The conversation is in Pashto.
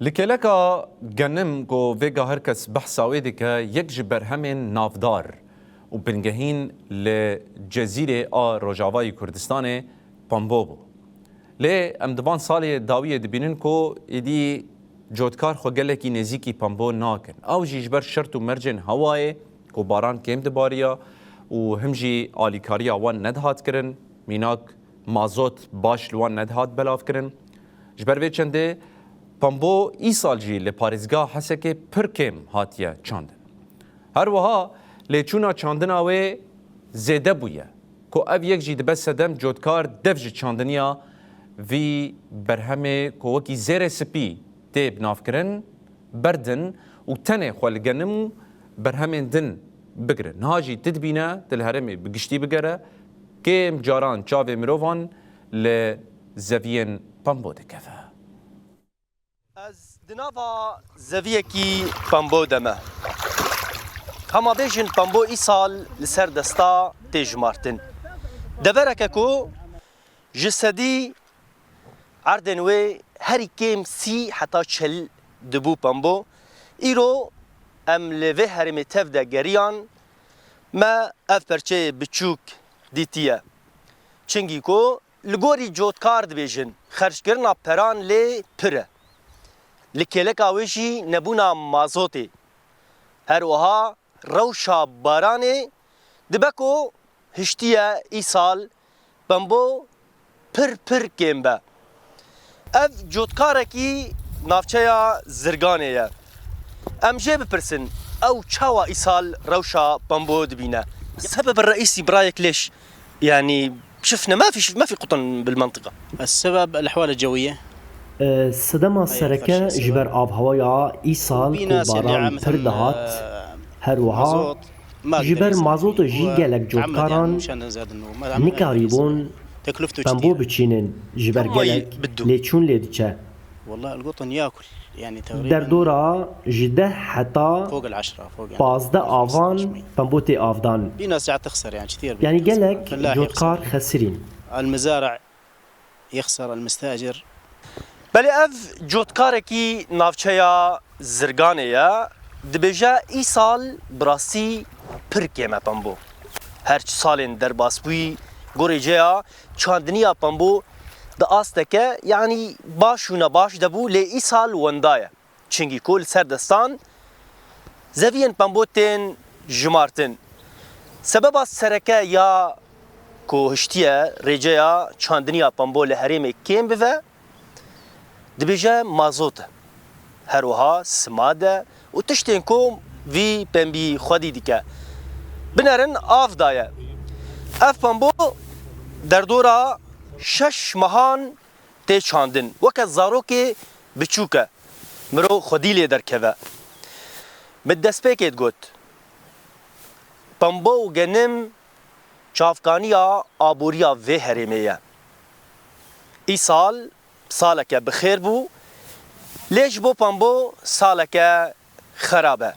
لکلکا گنم کو ویگا هرکس بحثاوی دکه یک جبر همین نافدار و بنگهین لجزیره روجاوای کردستان پامبوبو. لی امدوان سال داویه دبینن کو ایدی جودکار خو گلکی نزیکی پامبو ناکن. او جیجبر شرط و مرجن هوای کو باران کم دباریا و همجی آلیکاریا وان ندهات کرن میناک مازوت باش لوان ندهات بلاف کرن. جبر وی چنده پامبو ای سال جی لپاریزگاه هسته که پر کم هاتیه چاندن. هر وها لیچونا چاندن آوه زیده بویه که او یک جی دبست سدم جودکار دفج چاندنیا وی برهمه که وکی زیر سپی تیب ناف کرن بردن و تنه خوالگنمو برهمه دن بگره. نهاجی تدبینه دل هرمه بگشتی بگره که جاران چاوه مروفان لزوین پامبو دکفه. از دناوا زویکی پامبو دمه هما بیجن پامبو ای سال لسر دستا تیج مارتن دورکه کو جسدی عردنوی هری کم سی حتا چل دبو پامبو ایرو ام لوه هرمی تفده گریان ما اف پرچه بچوک دیتیه چنگی کو لگوری جودکار دبیجن خرج کرنا پران لی پره لکلک آویشی نبونا مازوتی هر وها روشا بارانه دبکو هشتیه ای سال بمبو پر کمبه اف جودکاره کی نافچه زرگانه یه امجه بپرسن او چاوا ای سال روشا بمبو دبینه السبب الرئيسي برايك ليش يعني شفنا ما في قطن بالمنطقه السبب الأحوال الجوية صدما سرکه جبر آب هوایا ای سال کو باران پر دهات هر وها جبر مازوت جی گلک جودکاران نکاریبون بمبو بچینن جبر گلک لیچون لیدچه والله القطن ياكل يعني در تقريبا دورا جده حتا فوق العشرة فوق يعني 15 آوان بمبو تی آفدان في ناس قاعد تخسر يعني كثير يعني بتخسر. گلک الفلاح جودکار يخسر. خسرین المزارع يخسر المستاجر بله اف جودکاره کی نافچه زرگانه یا دبیجه ای سال براسی پر کمه پامبو هر سالین در باسبوی گوری جیا چاندنیا پامبو da asteke yani başuna baş da bu le isal wandaya çünkü kol serdestan zeviyen pamboten jmartin sebeba sereke ya ko hiştiye receya çandniya pambo le hereme kem beve dibije mazot her oha smade u tişten ko vi pembi xwedî dike binerin av daye ev pambo derdora شش مهان تی چاندن وکه زاروکی بچوکه مرو خودیلی درکوه به دسپیکت گوت پامبو و گنم چافکانیا آبوریا وی هریمیه ای سالکه بخیر بو لیش بو پامبو سالکه خرابه